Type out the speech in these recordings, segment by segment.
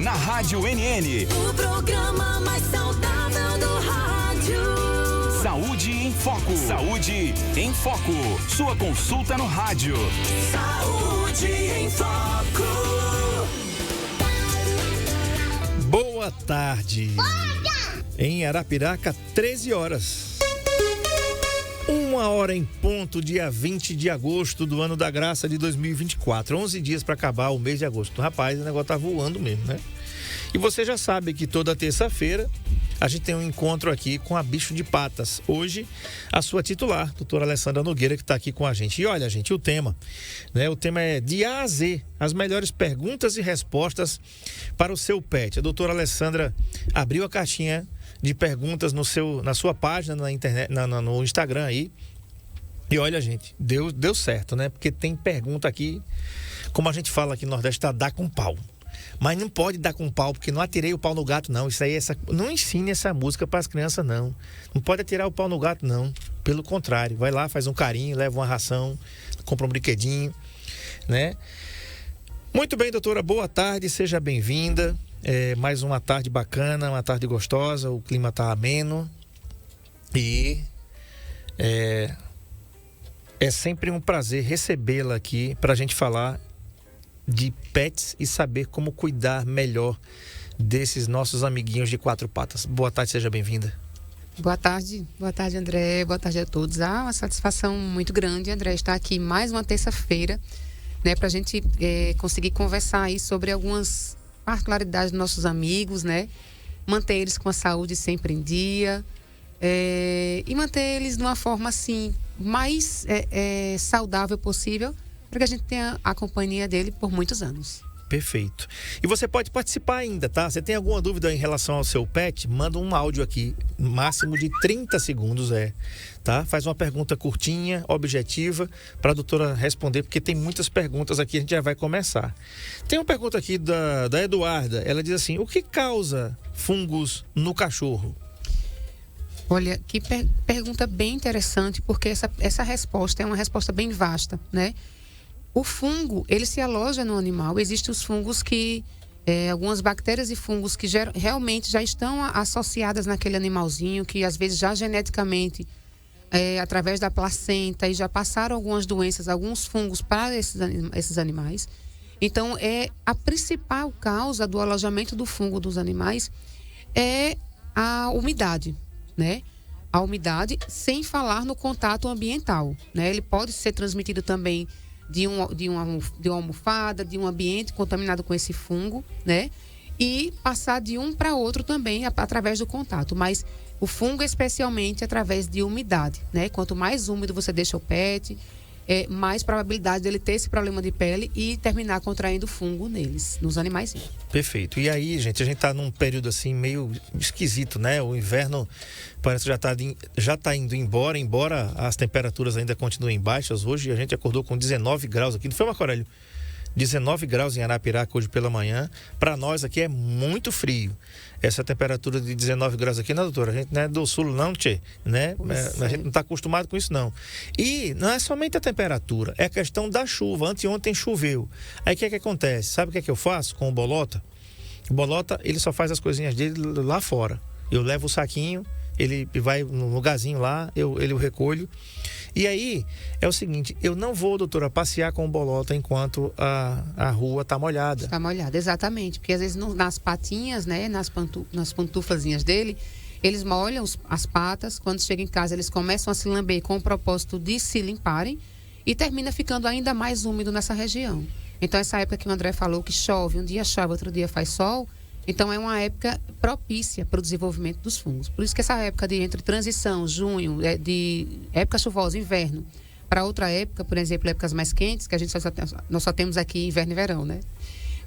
na Rádio NN. O programa mais saudável do rádio. Saúde em Foco. Saúde em Foco. Sua consulta no rádio. Saúde em Foco. Boa tarde. Em Arapiraca, 13 horas. 1h em ponto, dia 20 de agosto do ano da graça de 2024. 11 dias para acabar o mês de agosto. Rapaz, o negócio tá voando mesmo, né? E você já sabe que toda terça-feira a gente tem um encontro aqui com a Bicho de Patas. Hoje, a sua titular, doutora Alessandra Nogueira, que está aqui com a gente. E olha, gente, o tema é de A a Z, as melhores perguntas e respostas para o seu pet. A doutora Alessandra abriu a caixinha de perguntas na sua página na internet, no Instagram aí. E olha, gente, deu certo, né? Porque tem pergunta aqui, como a gente fala aqui no Nordeste, tá dar com pau. Mas não pode dar com pau, porque não atirei o pau no gato, não. Isso aí, não ensine essa música para as crianças, não. Não pode atirar o pau no gato, não. Pelo contrário, vai lá, faz um carinho, leva uma ração, compra um brinquedinho, né? Muito bem, doutora, boa tarde, seja bem-vinda. Mais uma tarde bacana, uma tarde gostosa, o clima tá ameno. E é sempre um prazer recebê-la aqui para a gente falar de pets e saber como cuidar melhor desses nossos amiguinhos de quatro patas. Boa tarde, seja bem-vinda. Boa tarde, André, boa tarde a todos. Uma satisfação muito grande, André, estar aqui mais uma terça-feira, né, para a gente conseguir conversar aí sobre algumas particularidades dos nossos amigos, né, manter eles com a saúde sempre em dia e manter eles de uma forma assim mais saudável possível, para que a gente tenha a companhia dele por muitos anos. Perfeito. E você pode participar ainda, tá? Você tem alguma dúvida em relação ao seu pet? Manda um áudio aqui, máximo de 30 segundos, tá? Faz uma pergunta curtinha, objetiva, para a doutora responder, porque tem muitas perguntas aqui, a gente já vai começar. Tem uma pergunta aqui da Eduarda, ela diz assim: o que causa fungos no cachorro? Olha, que pergunta bem interessante, porque essa resposta é uma resposta bem vasta, né? O fungo, ele se aloja no animal. Existem os fungos que... algumas bactérias e fungos que realmente já estão associadas naquele animalzinho, que às vezes já geneticamente, através da placenta, e já passaram algumas doenças, alguns fungos para esses animais. Então, a principal causa do alojamento do fungo dos animais é a umidade, né? A umidade, sem falar no contato ambiental, né? Ele pode ser transmitido também de uma almofada, de um ambiente contaminado com esse fungo, né? E passar de um para outro também através do contato. Mas o fungo especialmente através de umidade, né? Quanto mais úmido você deixa o pet, mais probabilidade dele ter esse problema de pele e terminar contraindo fungo nos animais. Perfeito. E aí, gente, a gente tá num período assim meio esquisito, né? O inverno parece que já tá indo embora as temperaturas ainda continuem baixas. Hoje a gente acordou com 19 graus aqui, não foi, Marco Aurélio? 19 graus em Arapiraca hoje pela manhã. Para nós aqui é muito frio. Essa temperatura de 19 graus aqui, né, doutora? A gente não é do sul não, tchê, né? A gente não está acostumado com isso, não. E não é somente a temperatura, é a questão da chuva. Anteontem choveu. Aí o que acontece? Sabe o que eu faço com o Bolota? O Bolota, ele só faz as coisinhas dele lá fora. Eu levo o saquinho, ele vai no lugarzinho lá, ele o recolho. E aí, é o seguinte, eu não vou, doutora, passear com o Bolota enquanto a rua tá molhada. Tá molhada, exatamente. Porque às vezes nas patinhas, né, nas pantuflazinhas dele, eles molham as patas. Quando chegam em casa, eles começam a se lamber com o propósito de se limparem e termina ficando ainda mais úmido nessa região. Então, essa época que o André falou que chove, um dia chove, outro dia faz sol, então é uma época propícia para o desenvolvimento dos fungos. Por isso que essa época entre transição, junho, de época chuvosa, inverno, para outra época, por exemplo, épocas mais quentes, que nós só temos aqui inverno e verão, né?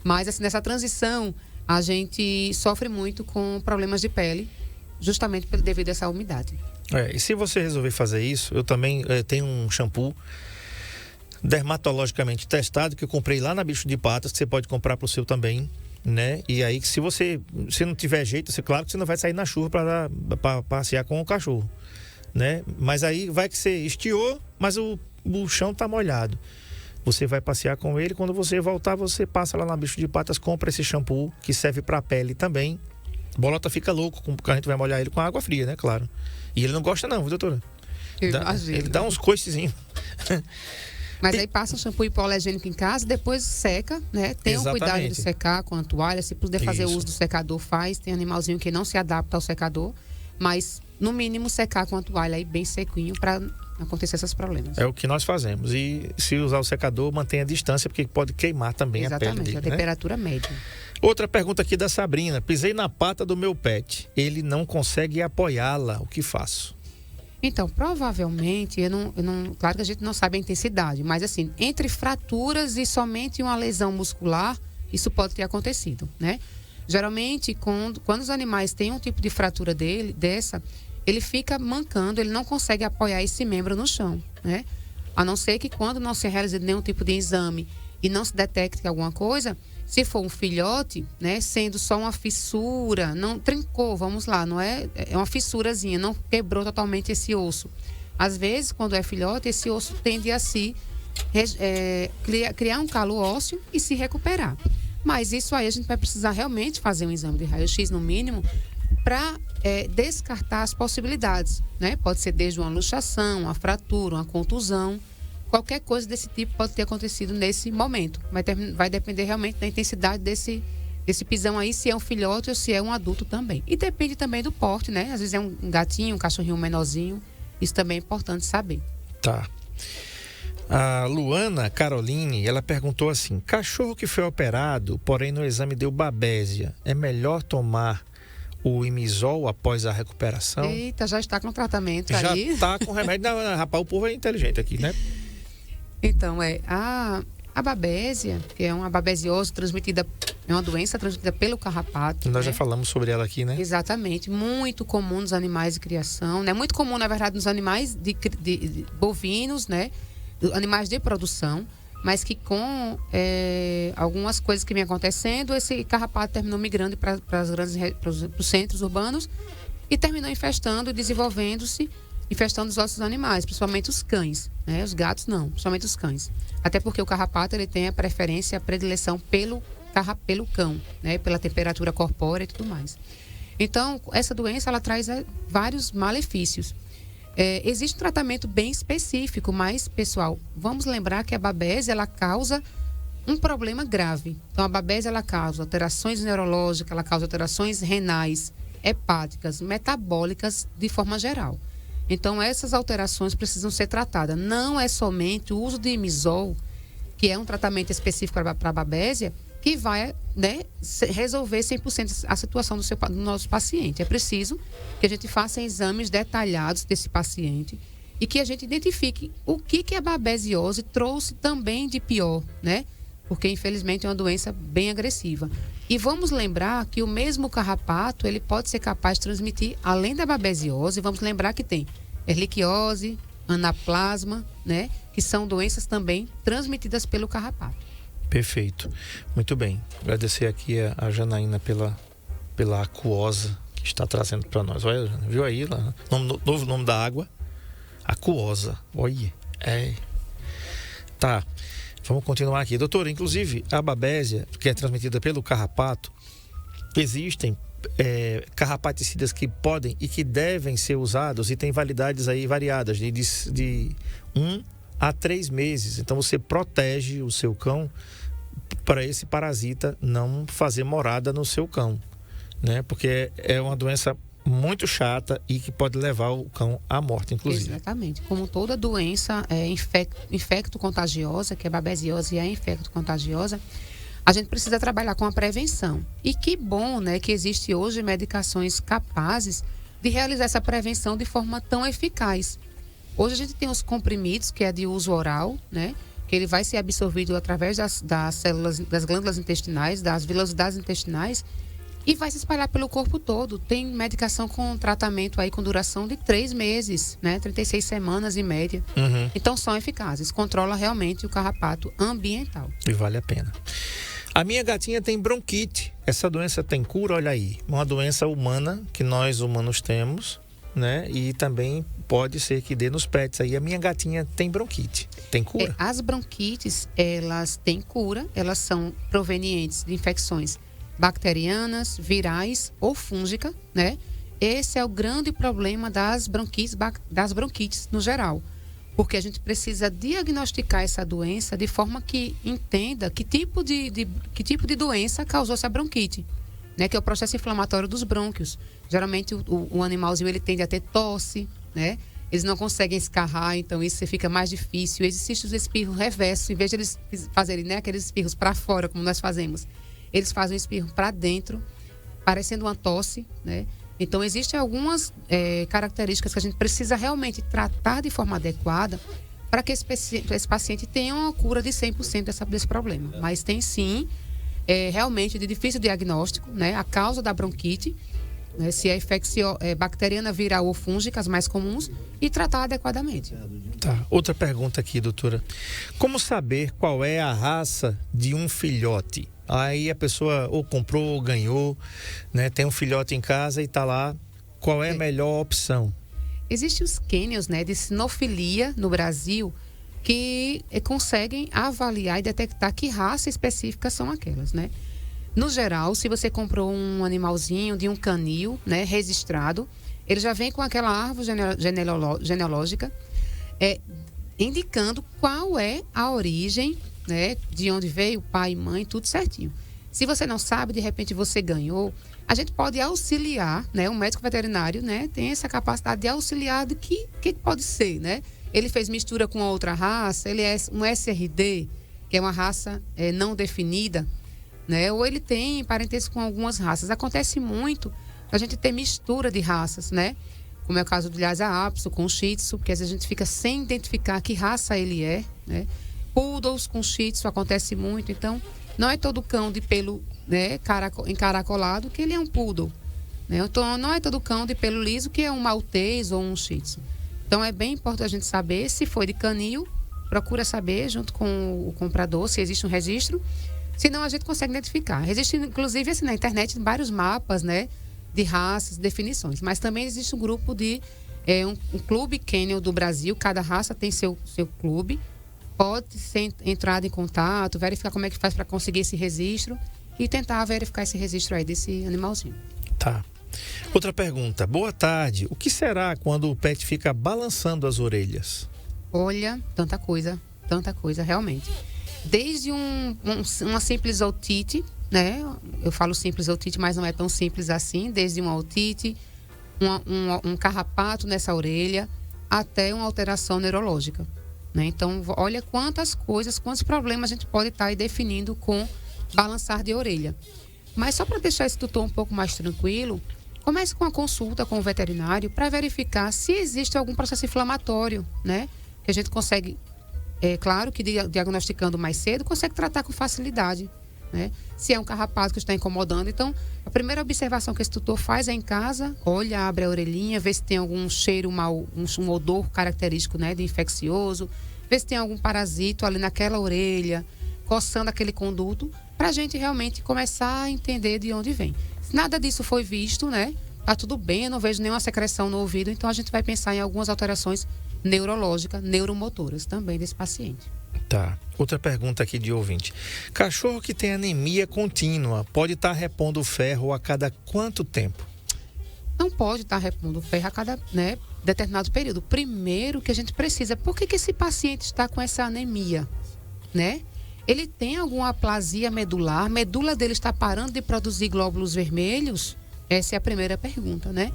Mas assim, nessa transição, a gente sofre muito com problemas de pele, justamente devido a essa umidade. E se você resolver fazer isso, eu também tenho um shampoo dermatologicamente testado que eu comprei lá na Bicho de Patas, que você pode comprar para o seu também, né? E aí, se não tiver jeito, claro que você não vai sair na chuva para passear com o cachorro, né? Mas aí vai que você estiou, mas o chão tá molhado. Você vai passear com ele, quando você voltar, você passa lá na Bicho de Patas, compra esse shampoo que serve para a pele também. Bolota fica louco, porque a gente vai molhar ele com água fria, né? Claro. E ele não gosta não, viu, doutora? Ele dá uns coicezinhos. Mas aí passa um shampoo hipoalergênico em casa, depois seca, né? Tenha um cuidado de secar com a toalha. Se puder fazer uso do secador, faz. Tem animalzinho que não se adapta ao secador. Mas, no mínimo, secar com a toalha aí bem sequinho para acontecer esses problemas. É o que nós fazemos. E se usar o secador, mantenha a distância, porque pode queimar também a pele dele. Exatamente, a temperatura média. Outra pergunta aqui da Sabrina. Pisei na pata do meu pet. Ele não consegue apoiá-la. O que faço? Então, provavelmente, claro que a gente não sabe a intensidade, mas assim, entre fraturas e somente uma lesão muscular, isso pode ter acontecido, né? Geralmente, quando os animais têm um tipo de fratura dessa, ele fica mancando, ele não consegue apoiar esse membro no chão, né? A não ser que quando não se realize nenhum tipo de exame e não se detecte alguma coisa, se for um filhote, né, sendo só uma fissura, não trincou, vamos lá, não é uma fissurazinha, não quebrou totalmente esse osso. Às vezes, quando é filhote, esse osso tende a criar um calo ósseo e se recuperar. Mas isso aí a gente vai precisar realmente fazer um exame de raio-x no mínimo para descartar as possibilidades, né? Pode ser desde uma luxação, uma fratura, uma contusão. Qualquer coisa desse tipo pode ter acontecido nesse momento. Vai depender realmente da intensidade desse pisão aí, se é um filhote ou se é um adulto também. E depende também do porte, né? Às vezes é um gatinho, um cachorrinho menorzinho. Isso também é importante saber. Tá. A Luana Caroline, ela perguntou assim: cachorro que foi operado, porém no exame deu babésia, é melhor tomar o imisol após a recuperação? Eita, já está com tratamento já aí. Já está com remédio. Não, rapaz, o povo é inteligente aqui, né? Então, a babésia, que é uma babesiose transmitida, é uma doença transmitida pelo carrapato. Nós já falamos sobre ela aqui, né? Exatamente, muito comum nos animais de criação, né? Muito comum, na verdade, nos animais de bovinos, né? Animais de produção, mas que com algumas coisas que vem acontecendo, esse carrapato terminou migrando para os centros urbanos e terminou infestando e desenvolvendo-se, infestando os nossos animais, principalmente os cães, né? Os gatos não, principalmente os cães. Até porque o carrapato ele tem a preferência, a predileção pelo cão, né? Pela temperatura corpórea e tudo mais. Então, essa doença ela traz vários malefícios. Existe um tratamento bem específico, mas, pessoal, vamos lembrar que a babésia ela causa um problema grave. Então, a babésia ela causa alterações neurológicas, ela causa alterações renais, hepáticas, metabólicas de forma geral. Então, essas alterações precisam ser tratadas. Não é somente o uso de imisol, que é um tratamento específico para a babésia, que vai, né, resolver 100% a situação do nosso paciente. É preciso que a gente faça exames detalhados desse paciente e que a gente identifique o que a babesiose trouxe também de pior, né? Porque, infelizmente, é uma doença bem agressiva. E vamos lembrar que o mesmo carrapato, ele pode ser capaz de transmitir, além da babesiose, vamos lembrar que tem erliquiose, anaplasma, né? Que são doenças também transmitidas pelo carrapato. Perfeito. Muito bem. Agradecer aqui a Janaína pela aquosa que está trazendo para nós. Olha, viu aí? Lá, novo nome da água. Aquosa. Olha. Tá. Vamos continuar aqui. Doutor, inclusive, a babésia, que é transmitida pelo carrapato, existem carrapaticidas que podem e que devem ser usados e tem validades aí variadas, de 1 a 3 meses. Então, você protege o seu cão para esse parasita não fazer morada no seu cão, né? Porque é uma doença muito chata e que pode levar o cão à morte, inclusive. Exatamente. Como toda doença infecto-contagiosa, que a babesiose é infecto-contagiosa, a gente precisa trabalhar com a prevenção. E que bom, né, que existe hoje medicações capazes de realizar essa prevenção de forma tão eficaz. Hoje a gente tem os comprimidos, que é de uso oral, né? Que ele vai ser absorvido através das células, das glândulas intestinais, das vilosidades intestinais, e vai se espalhar pelo corpo todo. Tem medicação com tratamento aí com duração de 3 meses, né? 36 semanas em média. Uhum. Então são eficazes, controla realmente o carrapato ambiental. E vale a pena. A minha gatinha tem bronquite. Essa doença tem cura? Olha aí. Uma doença humana que nós humanos temos, né? E também pode ser que dê nos pets. Aí a minha gatinha tem bronquite. Tem cura? As bronquites, elas têm cura, elas são provenientes de infecções bacterianas, virais ou fúngicas, né? Esse é o grande problema das bronquites no geral. Porque a gente precisa diagnosticar essa doença de forma que entenda que tipo de doença causou essa bronquite, né? Que é o processo inflamatório dos brônquios. Geralmente o animalzinho ele tende a ter tosse, né? Eles não conseguem escarrar, então isso fica mais difícil. Existe os espirros reversos, em vez de eles fazerem, né, aqueles espirros para fora, como nós fazemos, eles fazem um espirro para dentro, parecendo uma tosse, né? Então, existem algumas características que a gente precisa realmente tratar de forma adequada para que esse paciente tenha uma cura de 100% desse problema. Mas tem sim, realmente, de difícil diagnóstico, né? A causa da bronquite, né? Se é bacteriana, viral ou fúngica, as mais comuns, e tratar adequadamente. Tá. Outra pergunta aqui, doutora. Como saber qual é a raça de um filhote? Aí a pessoa ou comprou ou ganhou, né? Tem um filhote em casa e está lá. Qual é a melhor opção? Existem os kennels, né, de sinofilia no Brasil que conseguem avaliar e detectar que raça específica são aquelas, né? No geral, se você comprou um animalzinho de um canil, né, registrado, ele já vem com aquela árvore genealógica indicando qual é a origem, né, de onde veio, pai, mãe, tudo certinho. Se você não sabe, de repente você ganhou, a gente pode auxiliar, né, o médico veterinário, né, tem essa capacidade de auxiliar do que pode ser, né? Ele fez mistura com outra raça, ele é um SRD, que é uma raça não definida, né? Ou ele tem parentesco com algumas raças. Acontece muito a gente ter mistura de raças, né? Como é o caso do Lhasa Apso com o Shih Tzu, porque às vezes a gente fica sem identificar que raça ele é, né? Poodles com Shih Tzu acontece muito, então não é todo cão de pelo, né, encaracolado que ele é um poodle, né? Então não é todo cão de pelo liso que é um maltês ou um Shih Tzu. Então é bem importante a gente saber se foi de canil, procura saber junto com o comprador se existe um registro, senão a gente consegue identificar. Existe inclusive assim, na internet vários mapas, né, de raças, definições, mas também existe um grupo de um clube kennel do Brasil, cada raça tem seu clube. Pode ser entrado em contato, verificar como é que faz para conseguir esse registro e tentar verificar esse registro aí desse animalzinho. Tá. Outra pergunta. Boa tarde. O que será quando o pet fica balançando as orelhas? Olha, tanta coisa, realmente. Desde uma simples otite, né? Eu falo simples otite, mas não é tão simples assim. Desde uma otite, um carrapato nessa orelha, até uma alteração neurológica. Né? Então, olha quantas coisas, quantos problemas a gente pode estar aí definindo com balançar de orelha. Mas só para deixar esse tutor um pouco mais tranquilo, comece com a consulta com o veterinário para verificar se existe algum processo inflamatório, né? Que a gente consegue, claro que diagnosticando mais cedo, consegue tratar com facilidade, né? Se é um carrapato que está incomodando. Então, a primeira observação que esse tutor faz é em casa, olha, abre a orelhinha, vê se tem algum cheiro mal, um odor característico, né, de infeccioso, vê se tem algum parasito ali naquela orelha, coçando aquele conduto, para a gente realmente começar a entender de onde vem. Se nada disso foi visto, né, tá tudo bem, eu não vejo nenhuma secreção no ouvido, então a gente vai pensar em algumas alterações neurológicas, neuromotoras também desse paciente. Tá. Outra pergunta aqui de ouvinte. Cachorro que tem anemia contínua pode estar repondo ferro a cada quanto tempo? Não pode estar repondo ferro a cada, né, determinado período. Primeiro que a gente precisa, por que esse paciente está com essa anemia, né? Ele tem alguma aplasia medular? A medula dele está parando de produzir glóbulos vermelhos? Essa é a primeira pergunta, né?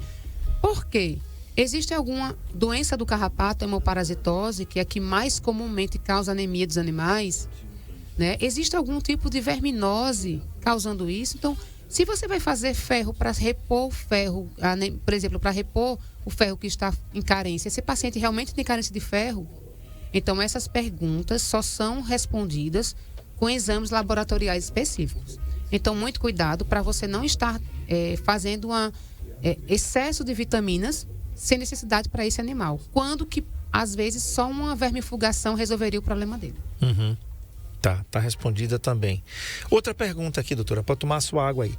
Por quê? Existe alguma doença do carrapato, hemoparasitose, que é a que mais comumente causa anemia dos animais, né? Existe algum tipo de verminose causando isso? Então, se você vai fazer ferro para repor o ferro, por exemplo, para repor o ferro que está em carência, esse paciente realmente tem carência de ferro? Então, essas perguntas só são respondidas com exames laboratoriais específicos. Então, muito cuidado para você não estar fazendo excesso de vitaminas sem necessidade para esse animal. Quando que, às vezes, só uma vermifugação resolveria o problema dele. Uhum. Tá respondida também. Outra pergunta aqui, doutora, pode tomar sua água aí.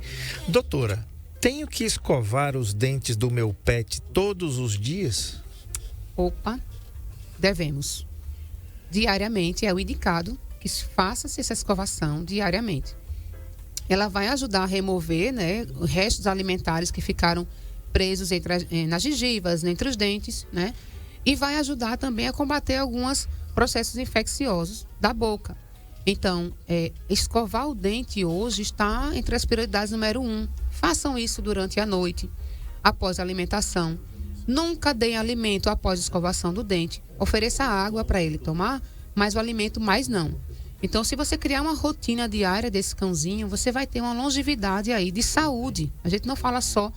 Doutora, tenho que escovar os dentes do meu pet todos os dias? Opa, devemos. Diariamente é o indicado que faça-se essa escovação diariamente. Ela vai ajudar a remover, né, os restos alimentares que ficaram presos nas gengivas, entre os dentes, né? E vai ajudar também a combater alguns processos infecciosos da boca. Então, escovar o dente hoje está entre as prioridades número 1. Façam isso durante a noite, após a alimentação. Nunca deem alimento após a escovação do dente. Ofereça água para ele tomar, mas o alimento mais não. Então, se você criar uma rotina diária desse cãozinho, você vai ter uma longevidade aí de saúde. A gente não fala só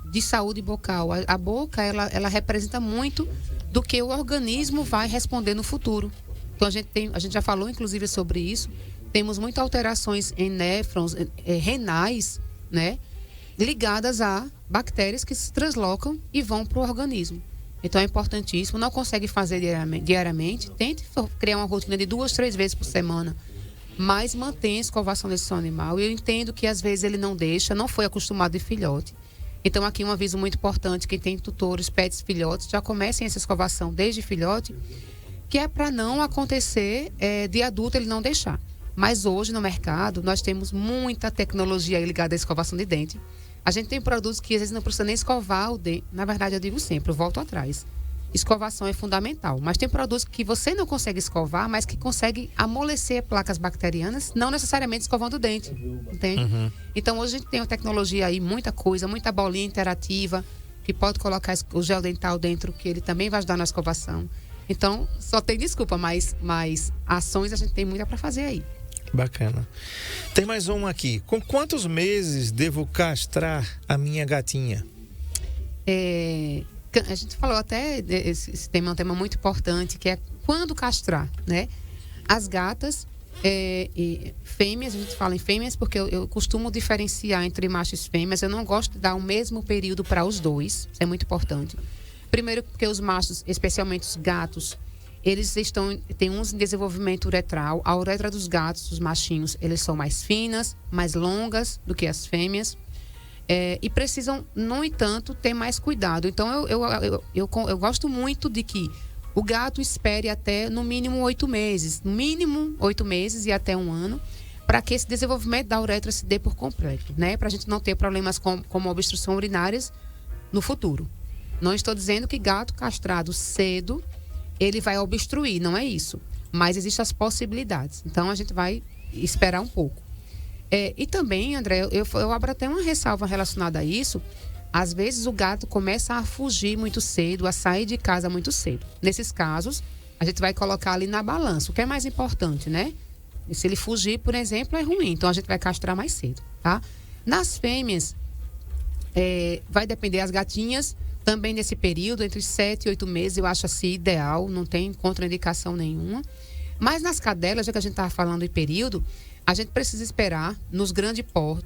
de saúde bucal. A boca, ela representa muito do que o organismo vai responder no futuro. Então, a gente já falou, inclusive, sobre isso. Temos muitas alterações em néfrons, renais, né? Ligadas a bactérias que se translocam e vão para o organismo. Então, é importantíssimo. Não consegue fazer diariamente. Tente criar uma rotina de 2, 3 vezes por semana. Mas mantenha a escovação desse seu animal. Eu entendo que, às vezes, ele não deixa, não foi acostumado de filhote. Então, aqui um aviso muito importante. Quem tem tutores, pets, filhotes, já comecem essa escovação desde filhote, que é para não acontecer de adulto ele não deixar. Mas hoje, no mercado, nós temos muita tecnologia aí ligada à escovação de dente. A gente tem produtos que às vezes não precisa nem escovar o dente. Na verdade, eu digo sempre, eu volto atrás. Escovação é fundamental. Mas tem produtos que você não consegue escovar, mas que consegue amolecer placas bacterianas, não necessariamente escovando o dente. Entende? Uhum. Então, hoje a gente tem uma tecnologia aí, muita coisa, muita bolinha interativa, que pode colocar o gel dental dentro, que ele também vai ajudar na escovação. Então, só tem desculpa, mas ações a gente tem muita para fazer aí. Bacana. Tem mais uma aqui. Com quantos meses devo castrar a minha gatinha? A gente falou até, esse tema é um tema muito importante, que é quando castrar, né? As gatas e fêmeas, a gente fala em fêmeas porque eu costumo diferenciar entre machos e fêmeas. Eu não gosto de dar o mesmo período para os dois, isso é muito importante. Primeiro porque os machos, especialmente os gatos, eles têm uns em desenvolvimento uretral. A uretra dos gatos, dos machinhos, eles são mais finas, mais longas do que as fêmeas. E precisam, no entanto, ter mais cuidado. Então, eu gosto muito de que o gato espere até, no mínimo, 8 meses. No mínimo, 8 meses e até 1 ano, para que esse desenvolvimento da uretra se dê por completo, né? Para a gente não ter problemas como obstrução urinárias no futuro. Não estou dizendo que gato castrado cedo ele vai obstruir, não é isso. Mas existem as possibilidades. Então, a gente vai esperar um pouco. E também, André, eu abro até uma ressalva relacionada a isso. Às vezes, o gato começa a fugir muito cedo, a sair de casa muito cedo. Nesses casos, a gente vai colocar ali na balança. O que é mais importante, né? E se ele fugir, por exemplo, é ruim. Então, a gente vai castrar mais cedo, tá? Nas fêmeas, vai depender das gatinhas. Também nesse período, entre 7 e 8 meses, eu acho assim ideal, não tem contraindicação nenhuma. Mas nas cadelas, já que a gente estava falando em período, a gente precisa esperar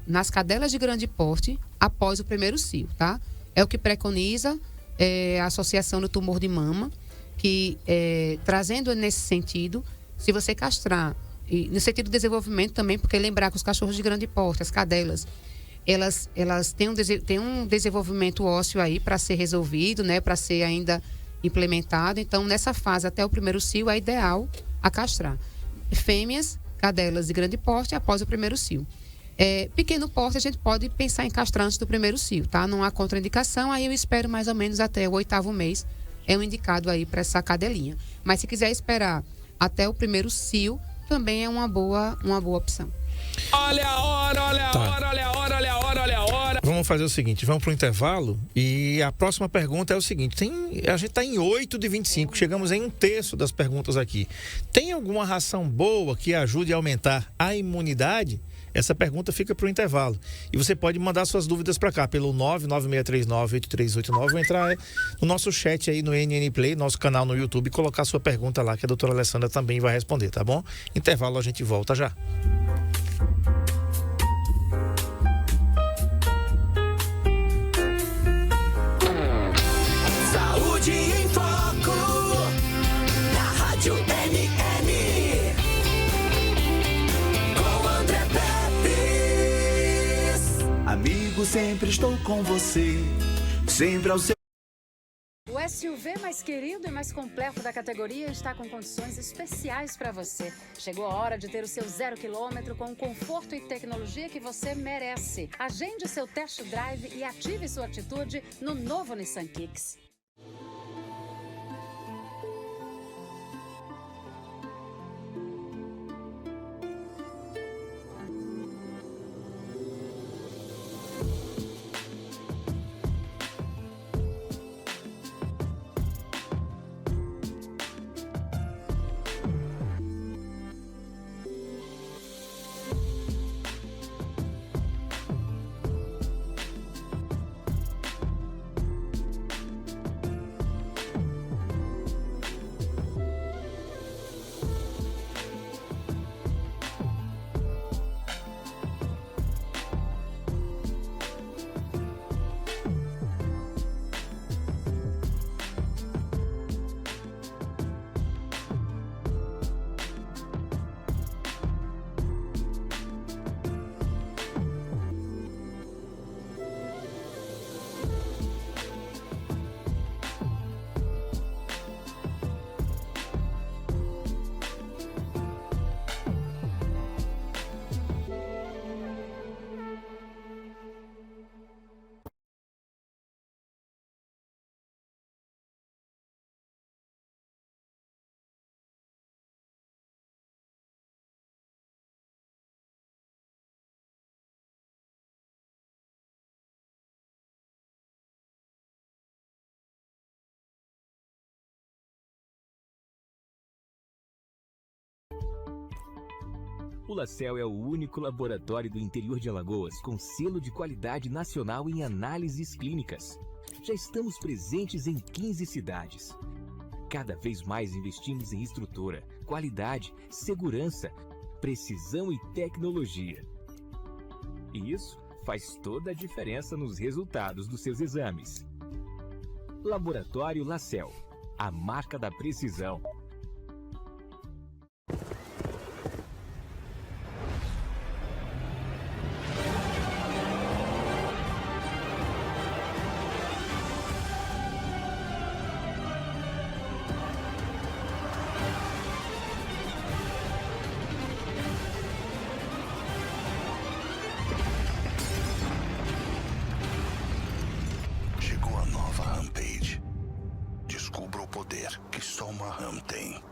nas cadelas de grande porte, após o primeiro cio, tá? É o que preconiza a Associação do Tumor de Mama, que trazendo nesse sentido, se você castrar, e no sentido de desenvolvimento também, porque lembrar que os cachorros de grande porte, as cadelas, elas têm um desenvolvimento ósseo aí para ser resolvido, né? Para ser ainda implementado. Então, nessa fase, até o primeiro cio, é ideal a castrar. Fêmeas, cadelas de grande porte, após o primeiro cio. Pequeno porte, a gente pode pensar em castrar antes do primeiro cio, tá? Não há contraindicação, aí eu espero mais ou menos até o 8º mês. É um indicado aí para essa cadelinha. Mas se quiser esperar até o primeiro cio, também é uma boa opção. Olha a hora, olha a hora, olha a hora, olha a hora, olha a hora. Vamos fazer o seguinte, vamos para o intervalo e a próxima pergunta é o seguinte, a gente está em 8 de 25, chegamos em 1/3 das perguntas aqui. Tem alguma ração boa que ajude a aumentar a imunidade? Essa pergunta fica para o intervalo. E você pode mandar suas dúvidas para cá, pelo 996398389, ou entrar no nosso chat aí no NN Play, nosso canal no YouTube, e colocar sua pergunta lá, que a doutora Alessandra também vai responder, tá bom? Intervalo, a gente volta já. Saúde em Foco, na Rádio NN, com André Pepe. Amigo, sempre estou com você, sempre ao seu... O SUV mais querido e mais completo da categoria está com condições especiais para você. Chegou a hora de ter o seu 0 km com o conforto e tecnologia que você merece. Agende seu test drive e ative sua atitude no novo Nissan Kicks. O LaCell é o único laboratório do interior de Alagoas com selo de qualidade nacional em análises clínicas. Já estamos presentes em 15 cidades. Cada vez mais investimos em estrutura, qualidade, segurança, precisão e tecnologia. E isso faz toda a diferença nos resultados dos seus exames. Laboratório LaCell, a marca da precisão. Chegou a nova Rampage. Descubra o poder que só uma Ram tem.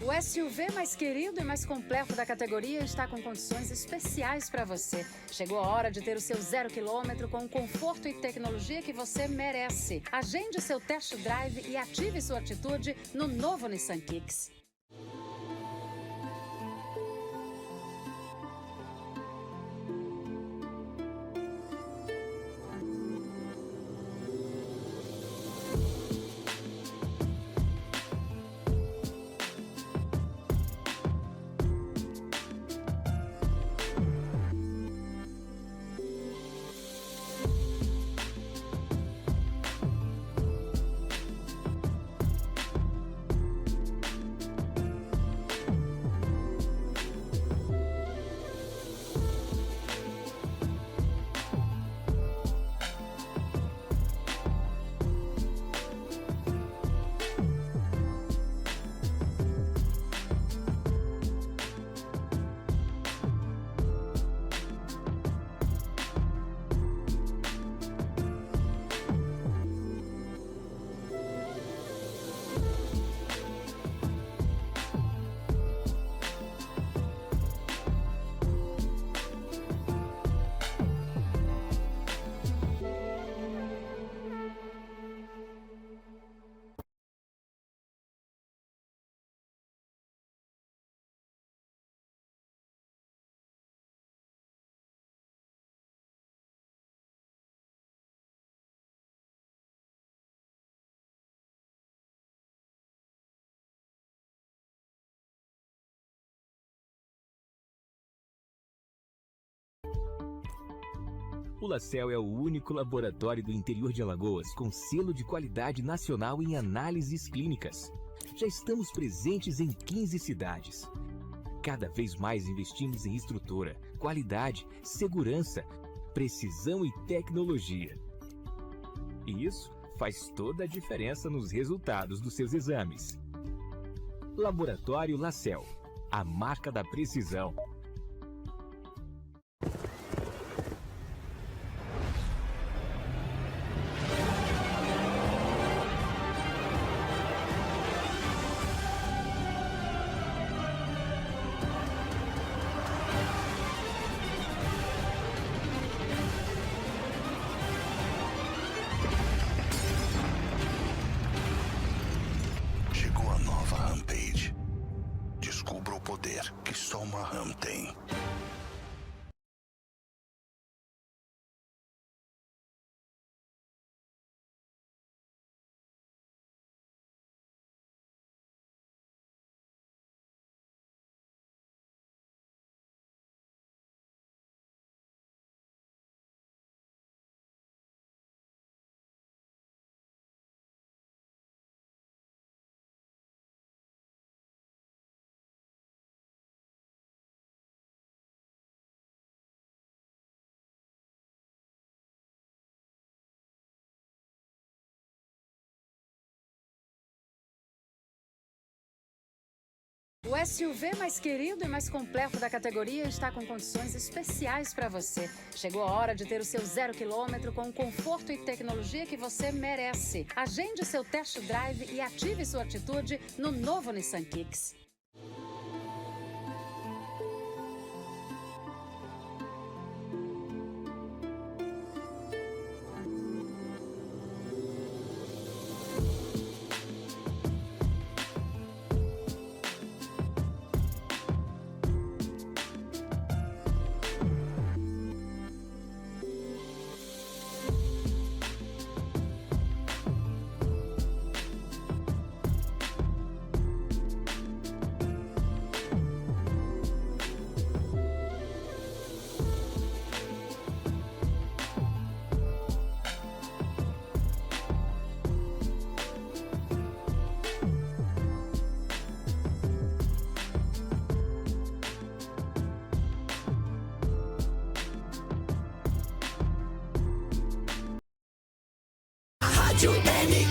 O SUV mais querido e mais completo da categoria está com condições especiais para você. Chegou a hora de ter o seu 0 km com o conforto e tecnologia que você merece. Agende seu test drive e ative sua atitude no novo Nissan Kicks. O LaCell é o único laboratório do interior de Alagoas com selo de qualidade nacional em análises clínicas. Já estamos presentes em 15 cidades. Cada vez mais investimos em estrutura, qualidade, segurança, precisão e tecnologia. E isso faz toda a diferença nos resultados dos seus exames. Laboratório LaCell, a marca da precisão. Chegou a nova Rampage. Descubra o poder que só uma Ram tem. O SUV mais querido e mais completo da categoria está com condições especiais para você. Chegou a hora de ter o seu 0 km com o conforto e tecnologia que você merece. Agende seu test drive e ative sua atitude no novo Nissan Kicks. Rádio NN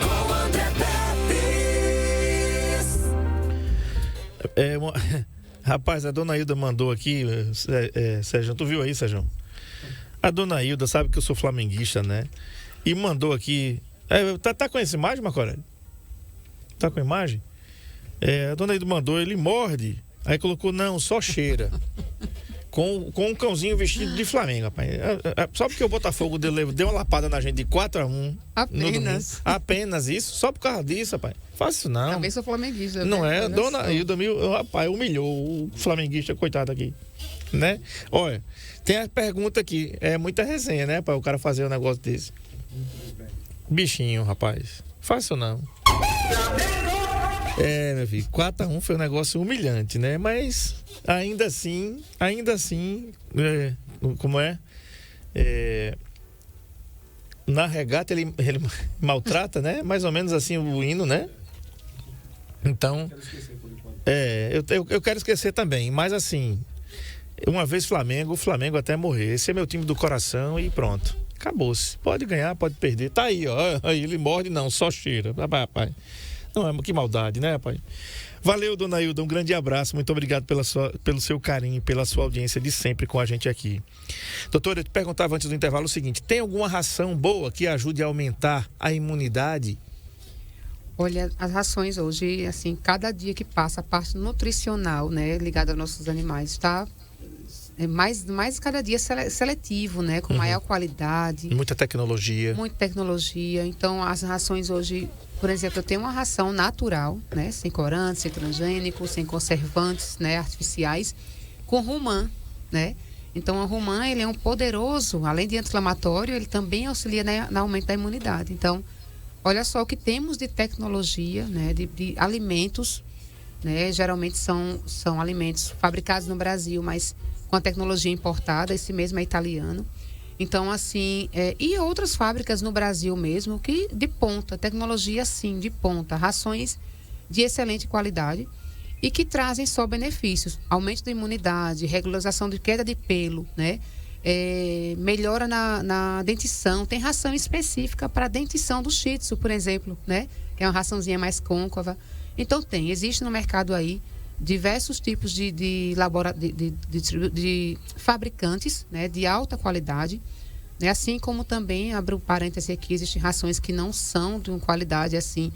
com André Pepes. Rapaz, a dona Hilda mandou aqui, Sérgio, tu viu aí, Sérgio? A dona Hilda sabe que eu sou flamenguista, né? E mandou aqui. Tá com essa imagem, Marco Aurélio? Tá com a imagem? A dona Hilda mandou, ele morde. Aí colocou, não, só cheira. Com um cãozinho vestido de Flamengo, rapaz. Só porque o Botafogo deu uma lapada na gente de 4-1. Apenas. Apenas isso? Só por causa disso, rapaz. Faça isso não. Também sou flamenguista. Não né? é? Dona Hilda, rapaz, humilhou o flamenguista, coitado aqui. Né? Olha, tem a pergunta aqui. É muita resenha, né, para o cara fazer um negócio desse. Bichinho, rapaz. Faça isso não. Meu filho, 4-1 foi um negócio humilhante, né? Mas ainda assim, como é? Na regata ele maltrata, né? Mais ou menos assim o hino, né? Então, eu quero esquecer também, mas assim, uma vez o Flamengo até morrer. Esse é meu time do coração e pronto. Acabou-se. Pode ganhar, pode perder. Tá aí, ó. Aí ele morde, não, só cheira. Rapaz. Não, que maldade, né, pai? Valeu, dona Hilda, um grande abraço, muito obrigado pelo seu carinho, pela sua audiência de sempre com a gente aqui. Doutora, eu te perguntava antes do intervalo o seguinte, tem alguma ração boa que ajude a aumentar a imunidade? Olha, as rações hoje, assim, cada dia que passa, a parte nutricional, né, ligada aos nossos animais, está mais cada dia seletivo, né, com maior qualidade. Muita tecnologia. Muita tecnologia. Então, as rações hoje, por exemplo, eu tenho uma ração natural, né, sem corantes, sem transgênicos, sem conservantes, né, artificiais, com romã, né. Então, o romã, ele é um poderoso, além de anti-inflamatório, ele também auxilia no aumento da imunidade. Então, olha só o que temos de tecnologia, né, de alimentos né? Geralmente são alimentos fabricados no Brasil, mas com a tecnologia importada. Esse mesmo é italiano. Então, assim, e outras fábricas no Brasil mesmo, que de ponta, tecnologia sim, de ponta, rações de excelente qualidade e que trazem só benefícios, aumento da imunidade, regularização de queda de pelo, né? Melhora na dentição, tem ração específica para a dentição do Shih Tzu, por exemplo, né? Que é uma raçãozinha mais côncava. Então existe no mercado aí diversos tipos de fabricantes, né, de alta qualidade, né, assim como também, abro um parêntese aqui, existem rações que não são de uma qualidade assim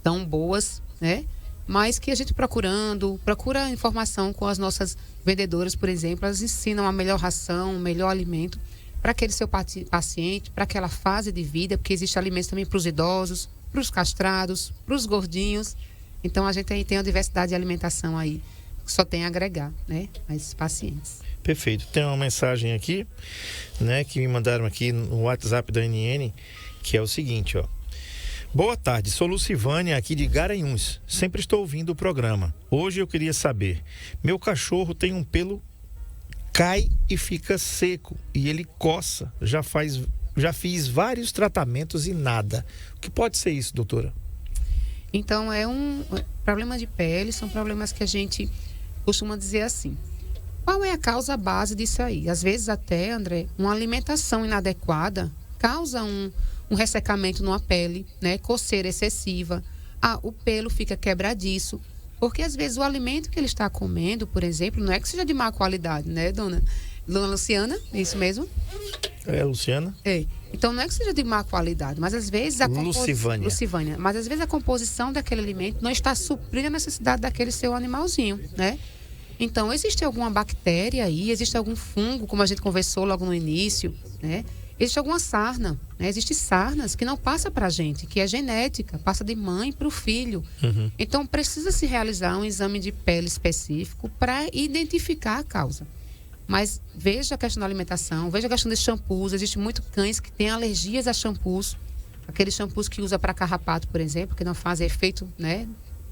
tão boas, né, mas que a gente procura informação com as nossas vendedoras, por exemplo, elas ensinam a melhor ração, o melhor alimento para aquele seu paciente, para aquela fase de vida, porque existe alimentos também para os idosos, para os castrados, para os gordinhos. Então, a gente tem uma diversidade de alimentação aí, que só tem a agregar, né, a esses pacientes. Perfeito. Tem uma mensagem aqui, né, que me mandaram aqui no WhatsApp da NN, que é o seguinte, ó. Boa tarde, sou Lucivânia aqui de Garanhuns. Sempre estou ouvindo o programa. Hoje eu queria saber, meu cachorro tem um pelo, cai e fica seco e ele coça. Já fiz vários tratamentos e nada. O que pode ser isso, doutora? Então, problema de pele, são problemas que a gente costuma dizer assim. Qual é a causa base disso aí? Às vezes até, André, uma alimentação inadequada causa um ressecamento numa pele, né? Coceira excessiva. O pelo fica quebradiço. Porque às vezes o alimento que ele está comendo, por exemplo, não é que seja de má qualidade, né, dona Luciana? É isso mesmo? Luciana? Então, não é que seja de má qualidade, mas às vezes Lucivânia. Mas às vezes a composição daquele alimento não está suprindo a necessidade daquele seu animalzinho, né? Então, existe alguma bactéria aí, existe algum fungo, como a gente conversou logo no início, né? Existe alguma sarna, né? Existem sarnas que não passa para a gente, que é genética, passa de mãe para o filho. Uhum. Então, precisa se realizar um exame de pele específico para identificar a causa. Mas veja a questão da alimentação, veja a questão dos shampoos. Existem muitos cães que têm alergias a shampoos. Aqueles shampoos que usa para carrapato, por exemplo, que não fazem efeito, né,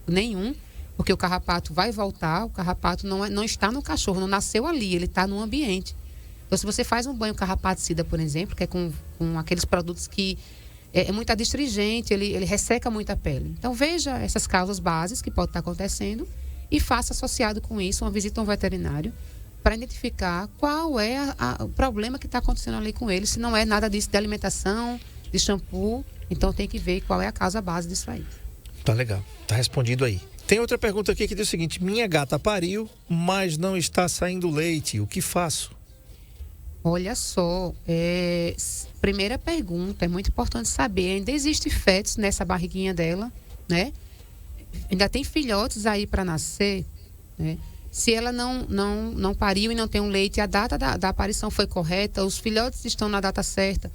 nenhum, porque o carrapato vai voltar, o carrapato não está no cachorro, não nasceu ali, ele está no ambiente. Então, se você faz um banho carrapaticida, por exemplo, que é com aqueles produtos que é muito adstringente, ele resseca muito a pele. Então, veja essas causas bases que podem estar acontecendo e faça associado com isso uma visita a um veterinário para identificar qual é o problema que está acontecendo ali com ele. Se não é nada disso de alimentação, de shampoo, então tem que ver qual é a causa base disso aí. Tá legal, tá respondido aí. Tem outra pergunta aqui que diz o seguinte: minha gata pariu, mas não está saindo leite, o que faço? Olha só, primeira pergunta, é muito importante saber, ainda existe fetos nessa barriguinha dela, né? Ainda tem filhotes aí para nascer, né? Se ela não pariu e não tem um leite, a data da aparição foi correta, os filhotes estão na data certa,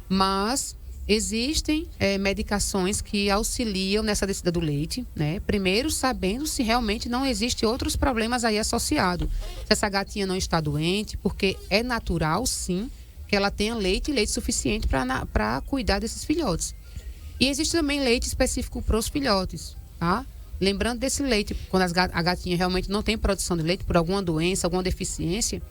mas existem medicações que auxiliam nessa descida do leite, né? Primeiro, sabendo se realmente não existem outros problemas aí associados. Se essa gatinha não está doente, porque é natural, sim, que ela tenha leite suficiente para cuidar desses filhotes. E existe também leite específico para os filhotes, tá? Lembrando desse leite, quando a gatinha realmente não tem produção de leite por alguma doença, alguma deficiência,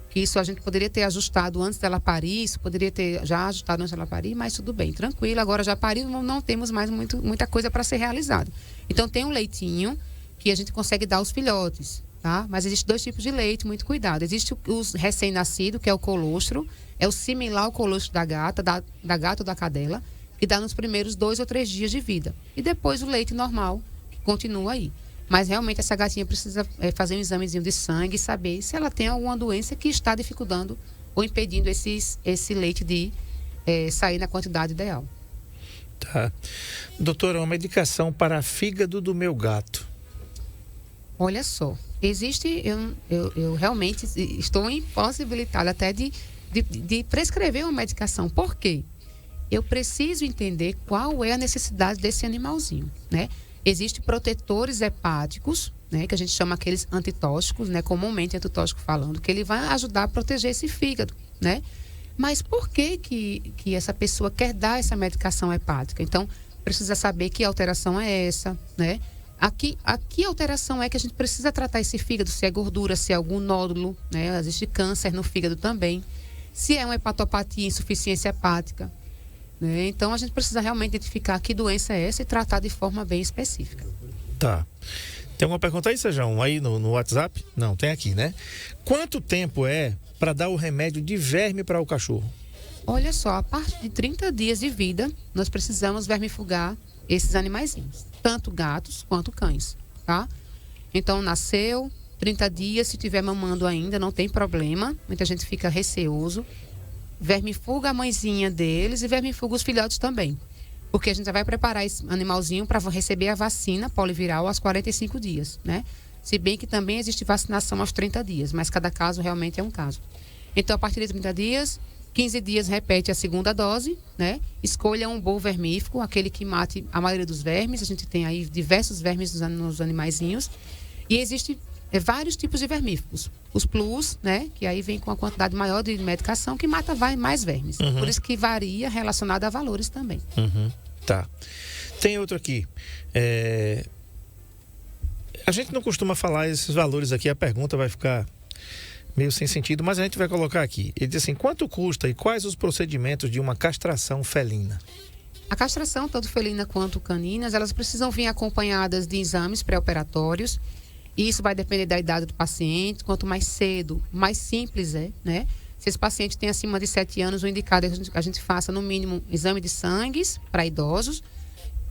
que isso a gente poderia ter ajustado antes dela parir, isso poderia ter já ajustado antes dela parir, mas tudo bem, tranquilo, agora já pariu, não temos mais muita coisa para ser realizada. Então tem um leitinho que a gente consegue dar aos filhotes, tá? Mas existe 2 tipos de leite, muito cuidado. Existe o recém-nascido, que é o colostro, é o similar ao colostro da gata, da gata ou da cadela, que dá nos primeiros 2 ou 3 dias de vida. E depois o leite normal, que continua aí. Mas realmente essa gatinha precisa fazer um examezinho de sangue e saber se ela tem alguma doença que está dificultando ou impedindo esse leite de sair na quantidade ideal. Tá. Doutora, uma medicação para fígado do meu gato. Olha só, existe, eu realmente estou impossibilitada até de prescrever uma medicação. Por quê? Eu preciso entender qual é a necessidade desse animalzinho, né? Existem protetores hepáticos, né, que a gente chama aqueles antitóxicos, né, comumente antitóxico falando, que ele vai ajudar a proteger esse fígado, né? Mas por que essa pessoa quer dar essa medicação hepática? Então, precisa saber que alteração é essa, né? Aqui a alteração é que a gente precisa tratar esse fígado, se é gordura, se é algum nódulo, né? Existe câncer no fígado também. Se é uma hepatopatia, insuficiência hepática, né? Então a gente precisa realmente identificar que doença é essa e tratar de forma bem específica. Tá. Tem alguma pergunta aí, Sejão? Aí no WhatsApp? Não, tem aqui, né? Quanto tempo é para dar o remédio de verme para o cachorro? Olha só, a partir de 30 dias de vida, nós precisamos vermifugar esses animaizinhos, tanto gatos quanto cães, tá? Então, nasceu, 30 dias, se tiver mamando ainda, não tem problema, muita gente fica receoso. Vermifuga a mãezinha deles e vermifuga os filhotes também, porque a gente já vai preparar esse animalzinho para receber a vacina poliviral aos 45 dias, né? Se bem que também existe vacinação aos 30 dias, mas cada caso realmente é um caso. Então, a partir de 30 dias... 15 dias repete a segunda dose, né? Escolha um bom vermífugo, aquele que mate a maioria dos vermes. A gente tem aí diversos vermes nos animaizinhos. E existem vários tipos de vermífugos. Os plus, né? Que aí vem com uma quantidade maior de medicação que mata mais vermes. Uhum. Por isso que varia relacionado a valores também. Uhum. Tá. Tem outro aqui. A gente não costuma falar esses valores aqui, a pergunta vai ficar meio sem sentido, mas a gente vai colocar aqui. Ele diz assim, quanto custa e quais os procedimentos de uma castração felina? A castração, tanto felina quanto caninas, elas precisam vir acompanhadas de exames pré-operatórios. Isso vai depender da idade do paciente. Quanto mais cedo, mais simples é, né? Se esse paciente tem acima de 7 anos, o indicado é que a gente faça, no mínimo, exame de sangue para idosos,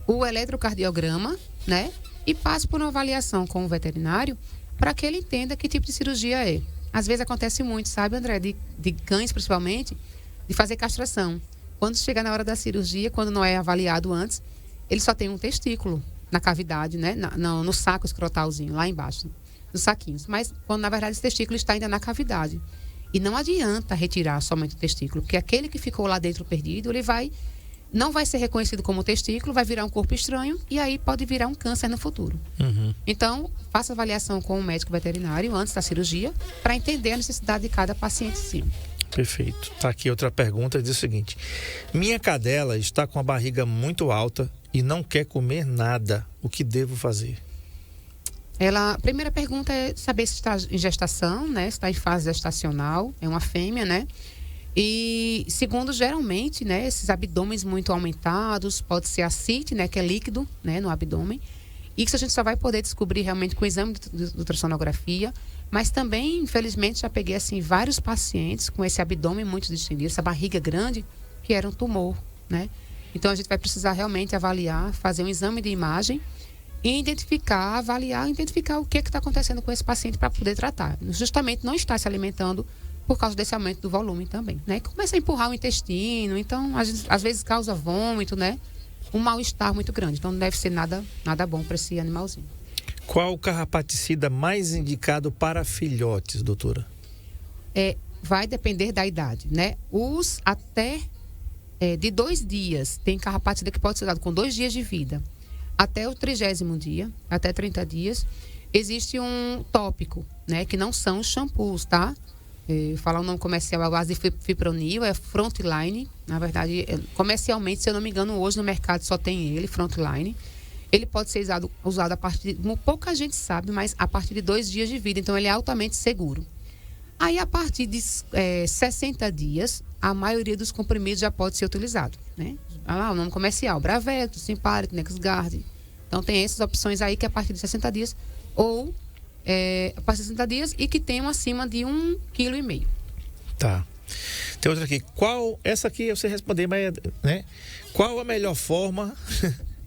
o eletrocardiograma, né? E passe por uma avaliação com o veterinário para que ele entenda que tipo de cirurgia é. Às vezes acontece muito, sabe, André, de cães principalmente, de fazer castração. Quando chega na hora da cirurgia, quando não é avaliado antes, ele só tem um testículo na cavidade, né? No saco escrotalzinho, lá embaixo, nos saquinhos. Mas quando na verdade esse testículo está ainda na cavidade. E não adianta retirar somente o testículo, porque aquele que ficou lá dentro perdido, ele não vai ser reconhecido como testículo, vai virar um corpo estranho e aí pode virar um câncer no futuro. Uhum. Então, faça avaliação com o médico veterinário antes da cirurgia para entender a necessidade de cada paciente, sim. Perfeito. Tá aqui outra pergunta, diz o seguinte. Minha cadela está com a barriga muito alta e não quer comer nada. O que devo fazer? A primeira pergunta é saber se está em gestação, né? Se está em fase gestacional, é uma fêmea, né? E segundo, geralmente, né, esses abdômenes muito aumentados, pode ser ascite, né, que é líquido, né, no abdômen. Isso a gente só vai poder descobrir realmente com o exame de ultrassonografia. Mas também, infelizmente, já peguei assim vários pacientes com esse abdômen muito distendido, essa barriga grande, que era um tumor, né? Então a gente vai precisar realmente avaliar, fazer um exame de imagem e identificar o que está acontecendo com esse paciente para poder tratar. Justamente não está se alimentando por causa desse aumento do volume também, né? Começa a empurrar o intestino, então às vezes causa vômito, né? Um mal-estar muito grande, então não deve ser nada bom para esse animalzinho. Qual o carrapaticida mais indicado para filhotes, doutora? Vai depender da idade, né? Os até de 2 dias, tem carrapaticida que pode ser dado com 2 dias de vida. Até o 30º dia, até 30 dias, existe um tópico, né? Que não são os shampoos, tá? Falar o nome comercial, a base de fipronil, é Frontline. Na verdade, comercialmente, se eu não me engano, hoje no mercado só tem ele, Frontline. Ele pode ser usado a partir de, pouca gente sabe, mas a partir de 2 dias de vida. Então, ele é altamente seguro. Aí, a partir de 60 dias, a maioria dos comprimidos já pode ser utilizado, né? O nome comercial, Bravecto, Simparic, NexGard. Então, tem essas opções aí que a partir de 60 dias ou a partir de 60 dias e que tenham acima de 1,5 kg. Tá. Tem outra aqui. Essa aqui eu sei responder, mas, né? Qual a melhor forma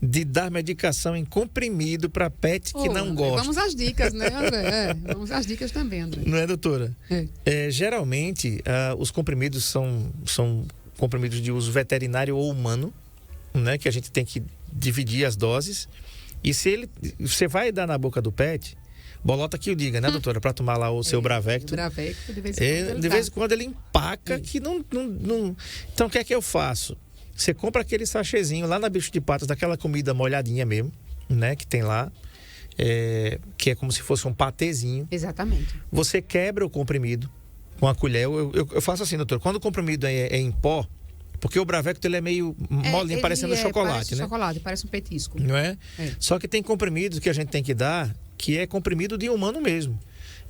de dar medicação em comprimido para pet que não gosta? Vamos às dicas, né, André? Vamos às dicas também, André. Não é, doutora? Geralmente, os comprimidos são comprimidos de uso veterinário ou humano, né? Que a gente tem que dividir as doses. E se você vai dar na boca do pet, bolota que o diga, né, doutora? Para tomar lá o seu Bravecto. Bravecto, de vez em quando. De vez em quando ele empaca que não... Então, o que é que eu faço? Você compra aquele sachêzinho lá na Bicho de Patas, daquela comida molhadinha mesmo, né? Que tem lá, que é como se fosse um patezinho. Exatamente. Você quebra o comprimido com a colher. Eu faço assim, doutor. Quando o comprimido é em pó, Porque o Bravecto ele é meio molinho, parecendo chocolate, parece né? chocolate, parece um petisco. Não é? É. Só que tem comprimidos que a gente tem que dar, que é comprimido de humano mesmo.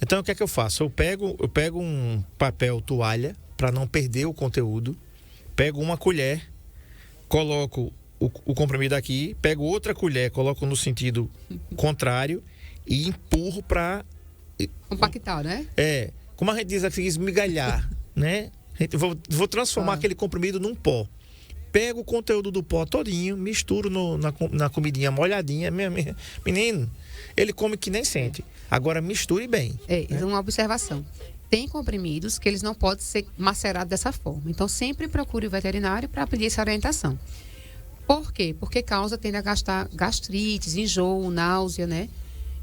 Então, o que é que eu faço? Eu pego um papel toalha, para não perder o conteúdo, pego uma colher, coloco o comprimido aqui, pego outra colher, coloco no sentido contrário e empurro para... Compactar, né? Como a gente diz aqui, esmigalhar, né? Vou transformar aquele comprimido num pó. Pego o conteúdo do pó todinho, misturo na comidinha molhadinha. Menino, ele come que nem sente. Agora misture bem. Né? Uma observação. Tem comprimidos que eles não podem ser macerados dessa forma. Então, sempre procure o veterinário para pedir essa orientação. Por quê? Porque tende a gastar gastrites, enjoo, náusea, né?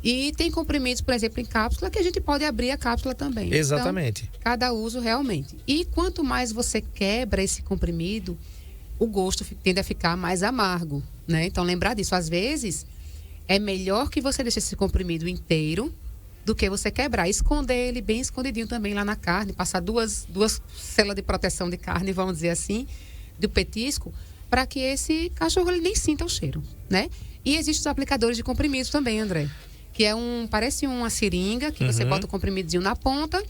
E tem comprimidos, por exemplo, em cápsula, que a gente pode abrir a cápsula também. Exatamente. Então, cada uso realmente. E quanto mais você quebra esse comprimido, o gosto tende a ficar mais amargo, né? Então, lembrar disso. Às vezes, é melhor que você deixe esse comprimido inteiro do que você quebrar. Esconder ele bem escondidinho também lá na carne, passar duas celas de proteção de carne, vamos dizer assim, do petisco, para que esse cachorro ele nem sinta o cheiro, né? E existem os aplicadores de comprimidos também, André. Que parece uma seringa, que você bota o comprimidinho na ponta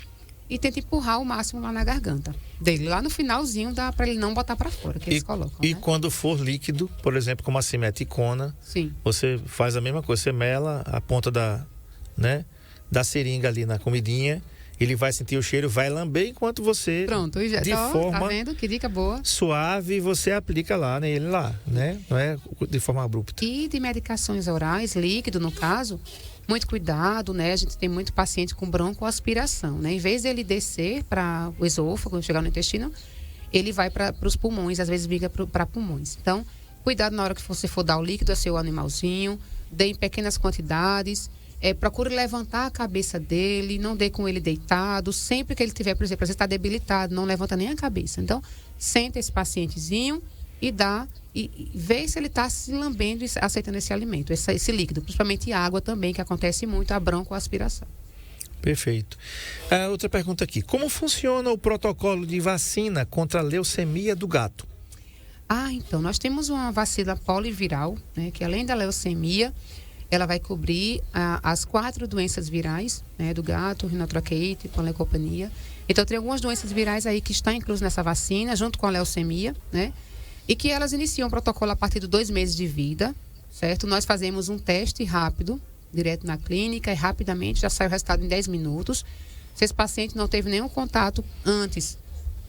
e tenta empurrar o máximo lá na garganta dele. Lá no finalzinho dá para ele não botar para fora, que eles colocam, E né? quando for líquido, por exemplo, como a simeticona, Sim. você faz a mesma coisa, você mela a ponta da seringa ali na comidinha, ele vai sentir o cheiro, vai lamber enquanto você... Pronto, e já forma tá vendo? Que dica boa. Suave, você aplica lá nele lá, né? Não é de forma abrupta. E de medicações orais, líquido no caso, muito cuidado, né? A gente tem muito paciente com broncoaspiração, né? Em vez dele descer para o esôfago, chegar no intestino, ele vai para os pulmões, às vezes migra para pulmões. Então, cuidado na hora que você for dar o líquido ao seu animalzinho, dê em pequenas quantidades, procure levantar a cabeça dele, não dê com ele deitado, sempre que ele tiver, por exemplo, às vezes está debilitado, não levanta nem a cabeça. Então, senta esse pacientezinho e dá, e vê se ele está se lambendo e aceitando esse alimento, esse líquido, principalmente água também, que acontece muito, a broncoaspiração. Perfeito. Outra pergunta aqui. Como funciona o protocolo de vacina contra a leucemia do gato? Então, nós temos uma vacina poliviral, né, que além da leucemia, ela vai cobrir as 4 doenças virais, né, do gato, rinotraqueite, panleucopenia. Então, tem algumas doenças virais aí que estão inclusas nessa vacina, junto com a leucemia, né? E que elas iniciam o protocolo a partir de 2 meses de vida, certo? Nós fazemos um teste rápido, direto na clínica, e rapidamente já sai o resultado em 10 minutos. Se esse paciente não teve nenhum contato antes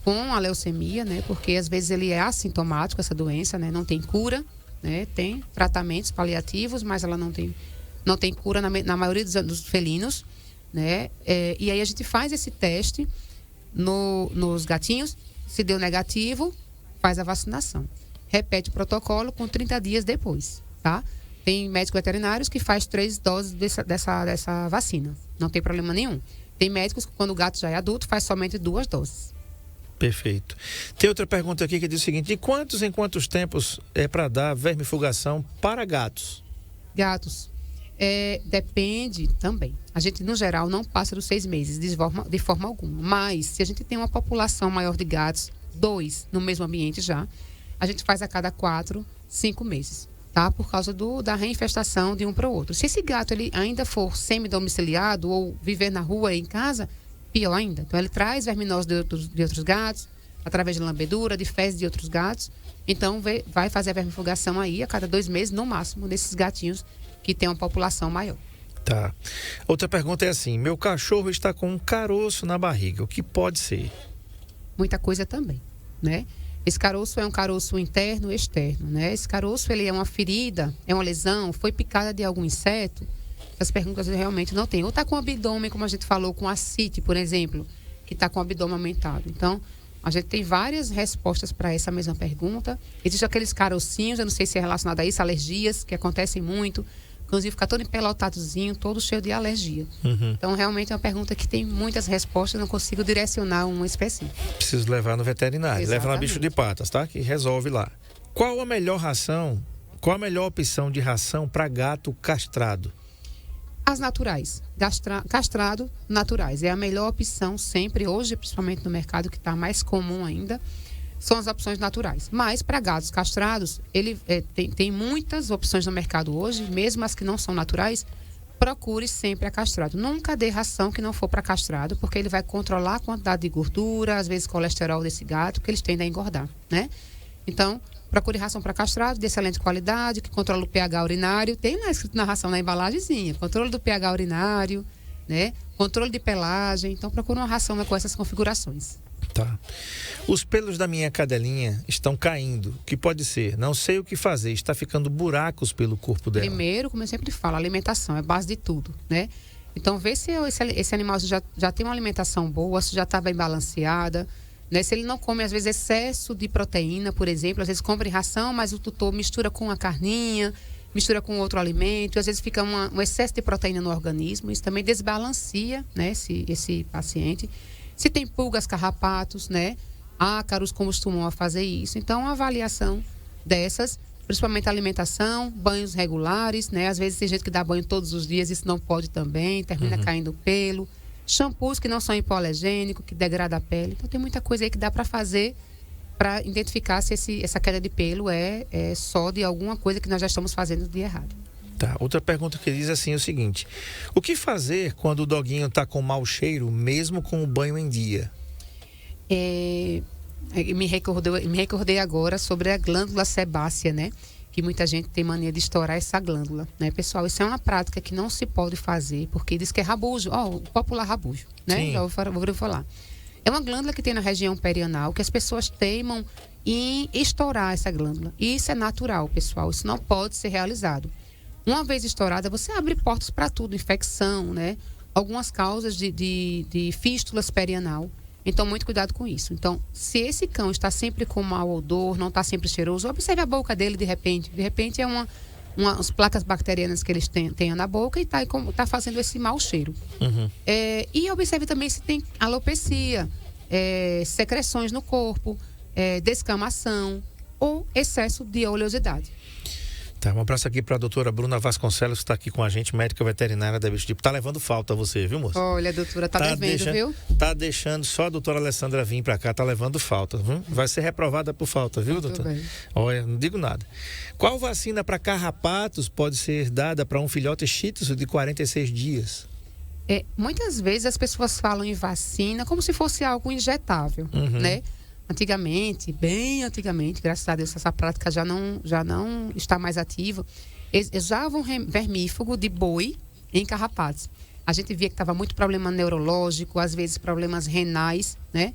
com a leucemia, né? Porque às vezes ele é assintomático, essa doença, né? Não tem cura, né? Tem tratamentos paliativos, mas ela não tem cura na maioria dos felinos, né? E aí a gente faz esse teste nos gatinhos, se deu negativo, faz a vacinação. Repete o protocolo com 30 dias depois, tá? Tem médicos veterinários que faz 3 doses dessa vacina, não tem problema nenhum. Tem médicos que, quando o gato já é adulto, faz somente 2 doses. Perfeito. Tem outra pergunta aqui que diz o seguinte: de quantos em quantos tempos é para dar vermifugação para gatos? Gatos, depende também. A gente, no geral, não passa dos 6 meses de forma alguma. Mas, se a gente tem uma população maior de gatos, 2 no mesmo ambiente já, a gente faz a cada 4, 5 meses, tá? Por causa da reinfestação de um para o outro. Se esse gato ele ainda for semi-domiciliado ou viver na rua e em casa, pior ainda. Então, ele traz verminose de outros gatos, através de lambedura, de fezes de outros gatos. Então, vai fazer a vermifugação aí a cada 2 meses, no máximo, desses gatinhos que tem uma população maior. Tá. Outra pergunta é assim: meu cachorro está com um caroço na barriga, o que pode ser? Muita coisa também, né? Esse caroço é um caroço interno e externo, né? Esse caroço, ele é uma ferida, é uma lesão, foi picada de algum inseto? As perguntas realmente não tem. Ou está com o abdômen, como a gente falou, com ascite, por exemplo, que está com o abdômen aumentado. Então, a gente tem várias respostas para essa mesma pergunta. Existem aqueles carocinhos, eu não sei se é relacionado a isso, alergias, que acontecem muito. Inclusive, fica todo empelotadozinho, todo cheio de alergia. Então, realmente é uma pergunta que tem muitas respostas, não consigo direcionar uma específica. Preciso levar no veterinário. Exatamente. Leva na bicho de patas, tá? Que resolve lá. Qual a melhor opção de ração para gato castrado? As naturais, castrado, naturais. É a melhor opção sempre, hoje, principalmente no mercado, que está mais comum ainda. são as opções naturais. Mas para gatos castrados, ele tem muitas opções no mercado hoje, mesmo as que não são naturais. Procure sempre a castrado. Nunca dê ração que não for para castrado, porque ele vai controlar a quantidade de gordura, às vezes colesterol desse gato, que eles tendem a engordar, né? Então, procure ração para castrado de excelente qualidade, que controla o pH urinário. Tem lá escrito na ração, na embalagenzinha, controle do pH urinário, né? Controle de pelagem. Então, procure uma ração com essas configurações. Tá. Os pelos da minha cadelinha estão caindo. O que pode ser? Não sei o que fazer. Está ficando buracos pelo corpo dela. Primeiro, como eu sempre falo, alimentação é base de tudo, né? Então, vê se esse animal já tem uma alimentação boa, se já está bem balanceada, né? Se ele não come, às vezes, excesso de proteína, por exemplo. Às vezes, compra em ração, mas o tutor mistura com a carninha, mistura com outro alimento. E, às vezes, fica um excesso de proteína no organismo. Isso também desbalancia, né, esse paciente. Se tem pulgas, carrapatos, né? Ácaros costumam a fazer isso. Então, a avaliação dessas, principalmente a alimentação, banhos regulares, né? Às vezes tem gente que dá banho todos os dias, isso não pode também, termina caindo pelo. Shampoos que não são hipoalergênicos, que degradam a pele. Então, tem muita coisa aí que dá para fazer para identificar se essa queda de pelo é só de alguma coisa que nós já estamos fazendo de errado. Tá. Outra pergunta que diz assim é o seguinte: o que fazer quando o doguinho está com mau cheiro, mesmo com o banho em dia? Me recordei agora sobre a glândula sebácea, né? Que muita gente tem mania de estourar essa glândula, né, pessoal? Isso é uma prática que não se pode fazer, porque diz que é rabujo, o popular rabujo, né? Sim. Já vou falar. É uma glândula que tem na região perianal, que as pessoas teimam em estourar essa glândula. E isso é natural, pessoal. Isso não pode ser realizado. Uma vez estourada, você abre portas para tudo, infecção, né? Algumas causas de fístulas perianal. Então, muito cuidado com isso. Então, se esse cão está sempre com mau odor, não está sempre cheiroso, observe a boca dele de repente. De repente, é umas placas bacterianas que eles têm na boca e está fazendo esse mau cheiro. E observe também se tem alopecia, secreções no corpo, descamação ou excesso de oleosidade. Tá, um abraço aqui para a doutora Bruna Vasconcelos, que está aqui com a gente, médica veterinária da Bicho Tipo. Tá levando falta a você, viu, moça? Olha, doutora, tá devendo, viu? Tá deixando só a doutora Alessandra vir para cá, tá levando falta, viu? Vai ser reprovada por falta, viu, doutora? Bem. Olha, não digo nada. Qual vacina para carrapatos pode ser dada para um filhote shih tzu de 46 dias? Muitas vezes as pessoas falam em vacina como se fosse algo injetável, né? Antigamente, bem antigamente, graças a Deus, essa prática já não está mais ativa. Eles usavam vermífugo de boi em carrapatos. A gente via que estava muito problema neurológico, às vezes problemas renais, né?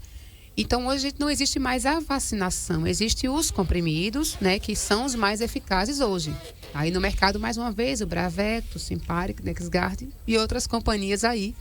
Então, hoje não existe mais a vacinação, existem os comprimidos, né, que são os mais eficazes hoje. Aí no mercado, mais uma vez, o Bravecto, Simparic, NexGard e outras companhias aí